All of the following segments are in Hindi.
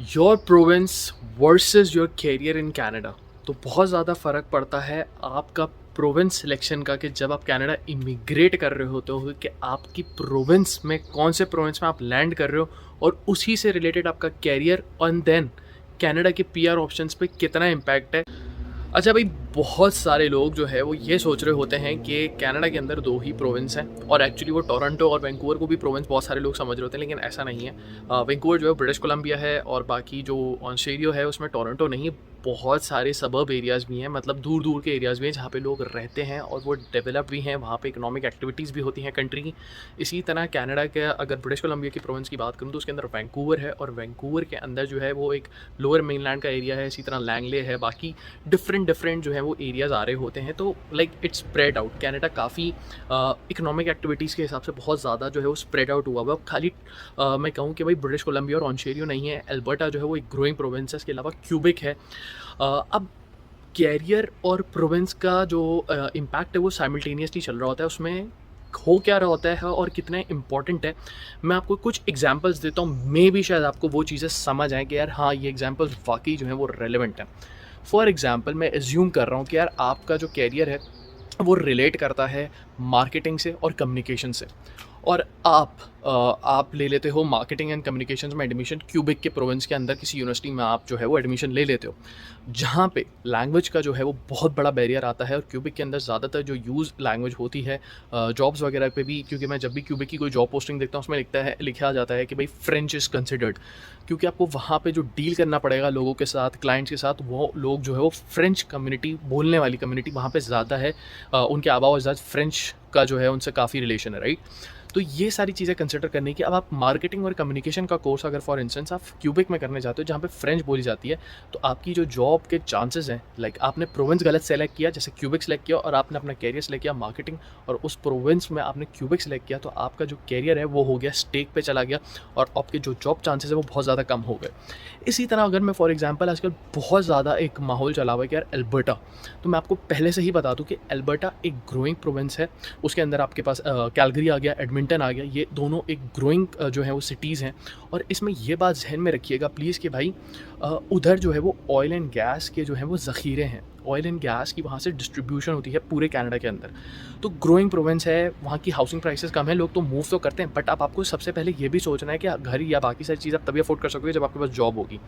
Your province versus your career in Canada. तो बहुत ज़्यादा फ़र्क पड़ता है आपका प्रोविंस सिलेक्शन का, कि जब आप कनाडा इमिग्रेट कर रहे होते हो कि आपकी प्रोविंस में कौन से प्रोविंस में आप लैंड कर रहे हो और उसी से रिलेटेड आपका कैरियर एंड देन कनाडा के पीआर ऑप्शंस पे कितना इम्पैक्ट है। अच्छा भाई, बहुत सारे लोग जो है वो ये सोच रहे होते हैं कि कनाडा के अंदर दो ही प्रोविंस हैं और एक्चुअली वो टोरंटो और वैंकूवर को भी प्रोविंस बहुत सारे लोग समझ रहे होते हैं, लेकिन ऐसा नहीं है। वैंकूवर जो है ब्रिटिश कोलंबिया है और बाकी जो ऑस्ट्रेलिया है उसमें टोरंटो नहीं, बहुत सारे सबर्ब एरियाज़ भी हैं, मतलब दूर दूर के एरियाज़ भी हैं जहाँ पे लोग रहते हैं और वो डेवलप भी हैं, वहाँ पे इकोनॉमिक एक्टिविटीज़ भी होती हैं कंट्री की। इसी तरह कनाडा के अगर ब्रिटिश कोलंबिया की प्रोविंस की बात करूँ तो उसके अंदर वैंकूवर है और वैंकूवर के अंदर जो है वो एक लोअर मेनलैंड का एरिया है, इसी तरह लैंगले है, बाकी डिफरेंट जो है वो एरियाज़ आ रहे होते हैं। तो like it's spread out, Canada काफ़ी इकोनॉमिक एक्टिविटीज़ के हिसाब से बहुत ज़्यादा जो है वो स्प्रेड आउट हुआ हुआ। खाली मैं कहूँ कि भाई ब्रिटिश कोलंबिया और ऑन्टारियो नहीं है, अल्बर्टा जो है वो एक ग्रोइंग प्रोविंस है, इसके अलावा क्यूबिक है। अब कैरियर और प्रोविंस का जो इम्पैक्ट है वो साइमल्टेनियसली चल रहा होता है, उसमें हो क्या रहा होता है और कितना इंपॉर्टेंट है। मैं आपको कुछ एग्जांपल्स देता हूँ, मे भी शायद आपको वो चीज़ें समझ आएँ कि यार हाँ, ये एग्जांपल्स वाकई जो है वो रेलेवेंट है। फॉर एग्जांपल मैं एज्यूम कर रहा हूँ कि यार आपका जो कैरियर है वो रिलेट करता है मार्केटिंग से और कम्युनिकेशन से, और आप ले लेते हो मार्केटिंग एंड कम्युनिकेशंस में एडमिशन क्यूबिक के प्रोविंस के अंदर किसी यूनिवर्सिटी में आप जो है वो एडमिशन ले लेते हो, जहाँ पे लैंग्वेज का जो है वो बहुत बड़ा बैरियर आता है। और क्यूबिक के अंदर ज़्यादातर जो यूज़ लैंग्वेज होती है जॉब्स वगैरह पे भी, क्योंकि मैं जब भी क्यूबिक की कोई जॉब पोस्टिंग देखता हूँ उसमें लिखा जाता है कि भाई फ्रेंच इज़ कंसिडर्ड, क्योंकि आपको वहाँ पे जो डील करना पड़ेगा लोगों के साथ, क्लाइंट्स के साथ, वो लोग जो है वो फ्रेंच कम्युनिटी, बोलने वाली कम्युनिटी वहाँ पे ज़्यादा है। उनके आबा व अजदाद फ्रेंच का जो है उनसे काफ़ी रिलेशन है, राइट। तो ये सारी चीज़ें कंसिडर करने की, अब आप मार्केटिंग और कम्युनिकेशन का कोर्स अगर फॉर इंस्टेंस आप क्यूबिक में करने जाते हो जहाँ पे फ्रेंच बोली जाती है, तो आपकी जो जॉब के चांसेस हैं, लाइक आपने प्रोविंस गलत सेलेक्ट किया, जैसे क्यूबिक सेलेक्ट किया और आपने अपना कैरियर सेलेक्ट किया मार्केटिंग, और उस प्रोविंस में आपने क्यूबिक सेलेक्ट किया, तो आपका जो कैरियर है वो हो गया स्टेक पे चला गया और आपके जो जॉब चांसेस है वो बहुत ज़्यादा कम हो गए। इसी तरह अगर मैं फॉर एग्जाम्पल, आजकल बहुत ज़्यादा एक माहौल चला हुआ है कि यार अल्बर्टा, तो मैं आपको पहले से ही बता दूँ कि अल्बर्टा एक ग्रोइंग प्रोविंस है। उसके अंदर आपके पास कैलगरी आ गया, एडमिंटन आ गया, ये दोनों एक ग्रोइंग जो है वो सिटीज़ हैं। और इसमें ये बात जहन में रखिएगा प्लीज़ कि भाई उधर जो है वो ऑयल एंड गैस के जो है वो ज़ख़ीरे हैं, ऑयल एंड गैस की वहाँ से डिस्ट्रीब्यूशन होती है पूरे कनाडा के अंदर। तो ग्रोइंग प्रोविंस है, वहाँ की हाउसिंग प्राइसेस कम है, लोग तो मूव तो करते हैं, बट अब आपको सबसे पहले ये भी सोचना है कि घर या बाकी सारी चीज़ आप तभी अफोर्ड कर सकोगे जब आपके पास जॉब होगी।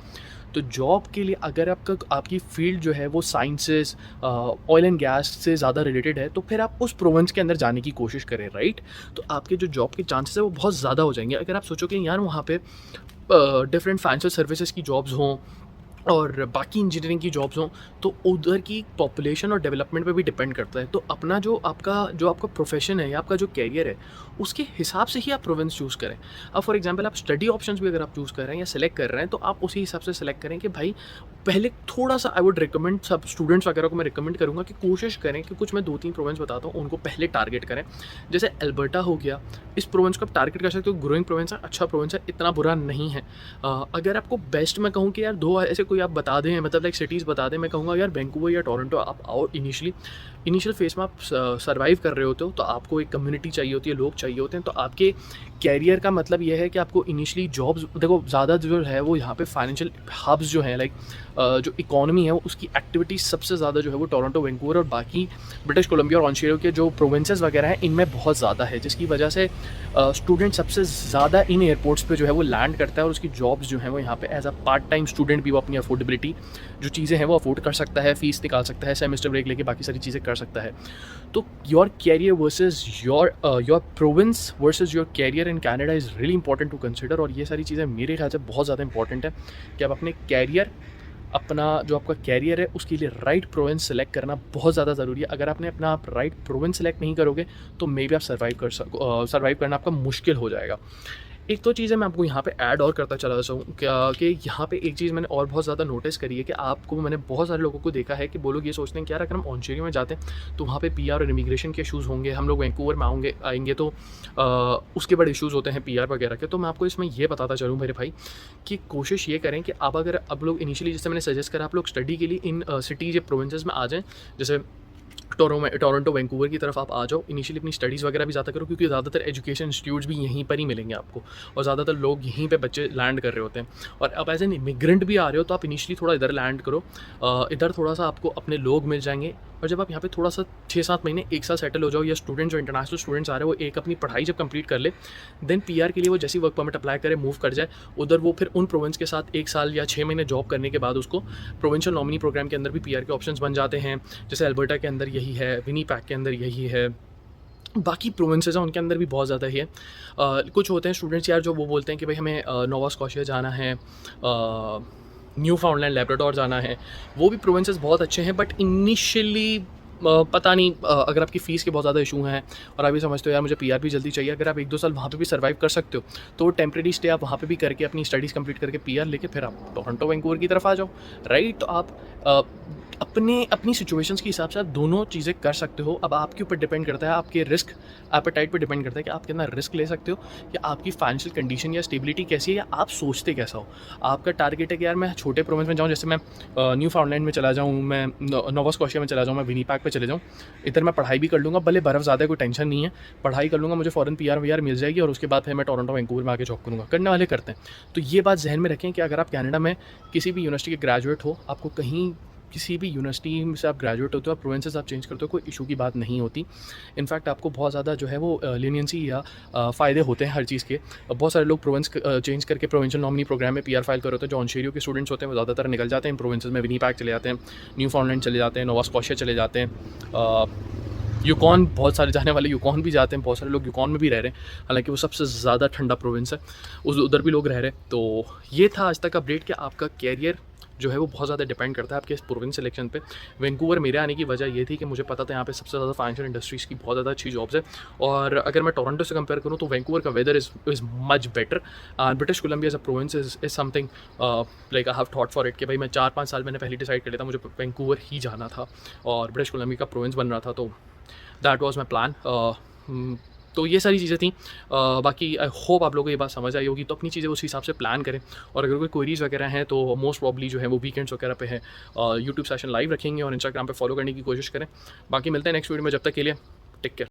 तो जॉब के लिए अगर आपकी फील्ड जो है वो साइंसेस, ऑयल एंड गैस से ज़्यादा रिलेटेड है, तो फिर आप उस प्रोविंस के अंदर जाने की कोशिश करें, राइट। तो आपके जो जॉब के चांसेस है वो बहुत ज़्यादा हो जाएंगे। अगर आप सोचो कि यार वहाँ पे डिफरेंट फाइनेंशियल सर्विसेज की जॉब्स हों और बाकी इंजीनियरिंग की जॉब्स हों, तो उधर की पॉपुलेशन और डेवलपमेंट पे भी डिपेंड करता है। तो अपना जो आपका प्रोफेशन है या आपका जो कैरियर है, उसके हिसाब से ही आप प्रोविंस चूज़ करें। अब फॉर एग्जांपल आप स्टडी ऑप्शंस भी अगर आप चूज़ कर रहे हैं या सेलेक्ट कर रहे हैं, तो आप उसी हिसाब से सेलेक्ट करें कि भाई पहले थोड़ा सा, आई वुड रिकमेंड, सब स्टूडेंट्स वगैरह को मैं रिकमेंड करूँगा कि कोशिश करें कि कुछ मैं 2-3 प्रोविंस बताता हूँ उनको पहले टारगेट करें। जैसे अल्बर्टा हो गया, इस प्रोविंस को आप टारगेट कर सकते हो, ग्रोइंग प्रोविंस है, अच्छा प्रोविंस है, इतना बुरा नहीं है। अगर आपको बेस्ट मैं कहूँ कि यार 2 ऐसे कोई आप बता दें, मतलब लाइक सिटीज़ बता दें, मैं कहूँगा यार वैंकूवर या टोरंटो आप आओ। इनिशियल फेज़ में आप सर्वाइव कर रहे होते हो, तो आपको एक कम्युनिटी चाहिए होती है, लोग चाहिए होते हैं। तो आपके कैरियर का मतलब ये है कि आपको इनिशियली जॉब्स, देखो ज़्यादा जो है वो यहाँ पे फाइनेंशियल हब्स जो हैं, लाइक जो इकोनॉमी है उसकी एक्टिविटी सबसे ज़्यादा जो है वो टोरंटो, वैंकूवर और बाकी ब्रिटिश कोलंबिया और ऑन्टारियो के जो प्रोविंसेस वगैरह हैं इनमें बहुत ज़्यादा है, जिसकी वजह से स्टूडेंट सबसे ज़्यादा इन एयरपोर्ट्स पे जो है वो लैंड करता है और उसकी जॉब्स जो हैं वो यहाँ पे as a part time student भी वो अपनी अफोर्डेबिलिटी जो चीज़ें हैं वो अफोर्ड कर सकता है, फ़ीस निकाल सकता है, सेमेस्टर ब्रेक लेके बाकी सारी चीज़ें कर सकता है। तो your career versus your province versus your career in Canada is really important to consider. और ये सारी चीज़ें मेरे ख्याल से बहुत ज़्यादा इंपॉर्टेंट है कि आप अपने कैरियर, अपना जो आपका कैरियर है उसके लिए राइट प्रोविंस सेलेक्ट करना बहुत ज़्यादा ज़रूरी है। अगर आपने अपना आप राइट प्रोविंस सेलेक्ट नहीं करोगे तो मे बी आप सर्वाइव करना आपका मुश्किल हो जाएगा। एक तो चीज़ है मैं आपको यहाँ पे ऐड और करता चला जाऊँ क्या, कि यहाँ पे एक चीज़ मैंने और बहुत ज़्यादा नोटिस करी है कि आपको, मैंने बहुत सारे लोगों को देखा है कि वो लोग ये सोचते हैं कि यार अगर हम ऑन्टारियो में जाते हैं तो वहाँ पे पीआर और इमिग्रेशन के इशूज़ होंगे, हम लोग वैंकूवर में आएंगे तो उसके बड़े इशूज़ होते हैं पीआर वगैरह के। तो मैं आपको इसमें ये बताता चलूँ मेरे भाई कि कोशिश ये करें कि आप, अगर अब लोग इनिशियली, जैसे मैंने सजेस्ट करा, आप लोग स्टडी के लिए इन सिटीज़ या प्रोविंसेस में आ जाएँ, जैसे टोरंटो वैंकूवर की तरफ आप आ जाओ। इनिशियली अपनी स्टडीज़ वगैरह भी ज़्यादा करो, क्योंकि ज़्यादातर एजुकेशन इंस्टीट्यूट्स भी यहीं पर ही मिलेंगे आपको, और ज़्यादातर लोग यहीं पे बच्चे लैंड कर रहे होते हैं। और अब एज एन इमिग्रेंट भी आ रहे हो तो आप इनिशियली थोड़ा इधर लैंड करो, इधर थोड़ा सा आपको अपने लोग मिल जाएंगे। और जब आप यहाँ पे थोड़ा सा 6-7 महीने 1 साल सेटल हो जाओ, या स्टूडेंट जो इंटरनेशनल स्टूडेंट्स आ रहे हैं वो एक अपनी पढ़ाई जब कंप्लीट कर ले, देन पीआर के लिए वो जैसी वर्क परमिट अप्लाई करे, मूव कर जाए उधर, वो फिर उन प्रोविंस के साथ 1 साल या 6 महीने जॉब करने के बाद उसको प्रोविंशियल नॉमिनी प्रोग्राम के अंदर भी पीआर के ऑप्शंस बन जाते हैं। जैसे अल्बर्टा के अंदर यही है, विनीपेग के अंदर यही है, बाकी प्रोविंसेस हैं उनके अंदर भी बहुत ज़्यादा ही है। कुछ होते हैं स्टूडेंट्स यार जो वो बोलते हैं कि भाई हमें नोवा स्कॉशिया जाना है, न्यू फाउंडलैंड, लैब्राडोर जाना है। वो भी प्रोविंसेस बहुत अच्छे हैं, बट इनिशियली पता नहीं, अगर आपकी फ़ीस के बहुत ज़्यादा इशू हैं और आप ये समझते हो यार मुझे पीआर भी जल्दी चाहिए, अगर आप 1-2 साल वहाँ पे भी सर्वाइव कर सकते हो तो टेम्प्रेरी स्टे आप वहाँ पे भी करके अपनी स्टडीज़ कंप्लीट करके पीआर लेके फिर आप टोरंटो वैंकूवर की तरफ आ जाओ, राइट। तो आप अपनी सिचुएशंस के हिसाब से आप दोनों चीज़ें कर सकते हो। अब आपके ऊपर डिपेंड करता है, आपके रिस्क एपेटाइट पे डिपेंड करता है कि आप कितना रिस्क ले सकते हो, या आपकी फाइनेंशियल कंडीशन या स्टेबिलिटी कैसी है, या आप सोचते कैसा हो। आपका टारगेट है कि यार मैं छोटे प्रोविंस में जाऊँ, जैसे मैं न्यू फाउंडलैंड में चला जाऊँ, मैं नोवा स्कॉशिया में चला जाऊँ, मैं विनीपेग पे चले जाऊँ, इधर मैं पढ़ाई भी कर लूँगा, भले बर्फ़ ज़्यादा है कोई टेंशन नहीं है, पढ़ाई कर लूँगा, मुझे फ़ॉरन पीआर वीआर मिल जाएगी, और उसके बाद फिर मैं टोरंटो वैंकूवर में आके जॉब करूँगा। करने वाले करते हैं। तो ये बात जहन में रखें कि अगर आप कनाडा में किसी भी यूनिवर्सिटी के ग्रेजुएट हो, आपको कहीं किसी भी यूनिवर्सिटी से आप ग्रेजुएट होते हो, आप प्रोविंसेस आप चेंज करते हो, कोई इशू की बात नहीं होती। इनफैक्ट आपको बहुत ज़्यादा जो है वो लीनियंसी या फ़ायदे होते हैं हर चीज़ के। बहुत सारे लोग प्रोविंस चेंज करके प्रोविंशियल नॉमिनी प्रोग्राम में पीआर फाइल कर होते हैं। जो ऑनटेरियो के स्टूडेंट्स होते हैं वो ज़्यादातर निकल जाते हैं प्रोविंसेस में, विनीपेग चले जाते हैं, न्यू फाउंडलैंड चले जाते हैं, नोवा स्कॉशिया चले जाते हैं, यूकॉन, बहुत सारे जाने वाले यूकॉन भी जाते हैं, बहुत सारे लोग यूकॉन में भी रह रहे हैं, हालांकि वो सबसे ज़्यादा ठंडा प्रोविंस है, उधर भी लोग रह रहे हैं। तो ये था आज तक का अपडेट कि आपका कैरियर जो है वो बहुत ज़्यादा डिपेंड करता है आपके इस प्रोविंस सिलेक्शन पे। वैंकूवर मेरे आने की वजह ये थी कि मुझे पता था यहाँ पे सबसे ज़्यादा फाइनेंशियल इंडस्ट्रीज़ की बहुत ज़्यादा अच्छी जॉब्स है, और अगर मैं टोरंटो से कंपेयर करूँ तो वैंकूवर का weather is much better. British Columbia as a province is something like I have thought for it कि भाई मैं 4-5 साल मैंने पहले डिसाइड कर लिया था मुझे वैंकूवर ही जाना था, और ब्रिटिश कोलंबिया का प्रोविंस बन रहा था, तो दैट वाज माय प्लान। तो ये सारी चीज़ें थी। बाकी आई होप आप लोगों को ये बात समझ आई होगी, तो अपनी चीज़ें उस हिसाब से प्लान करें। और अगर कोई क्वेरीज वगैरह हैं तो मोस्ट प्रॉब्ली जो है वो वीकेंड्स वगैरह पे है, यूट्यूब सेशन लाइव रखेंगे और इंस्टाग्राम पे फॉलो करने की कोशिश करें। बाकी मिलते हैं नेक्स्ट वीडियो में, जब तक के लिए टेक केयर।